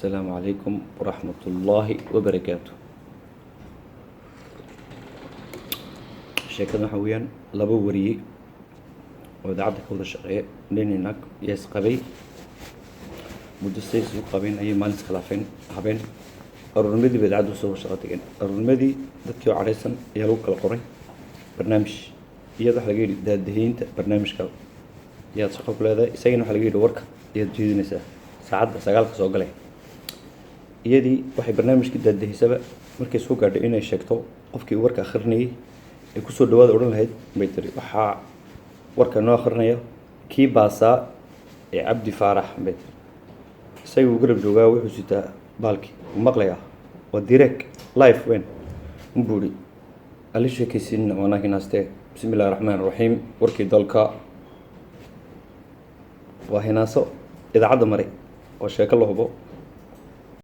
السلام عليكم ورحمة الله وبركاته. sheekada waxa weeyaan laba wariyay oo idaacada ka wada shaqeeya nin nag yees qabay muddo sayis u qabeen ayay maalin khilaafeen habeen arurmadii idaacadu soo shaqo tageen arurmadii dadkii oo careysan ayaa lagu kala qoray barnaamij iyada waxa laga yiri daadaheynta barnaamijka iyada shaqo ku leedahay isagana waxa laga yiri warka iyada jeedinaysa saacada 9 soo galay iyadii waxay barnaamijkii daadaheysaba markay soo gaadhay inay sheegto qofkii warka akhrinayay ay ku soo dhawaad oran lahayd bay tiri waxa warka noo akhrinaya kii baasa ee Abdi Faarax bay tiri isagu garab joogaa wuxuu sitaa baalki maqlaya waa direct live wen mburi ali sheekaysin wanaaginaastee bismillaahir rahmaanir rahiim warkii dalka waa hinaaso idaacada maray oo sheeko la hubo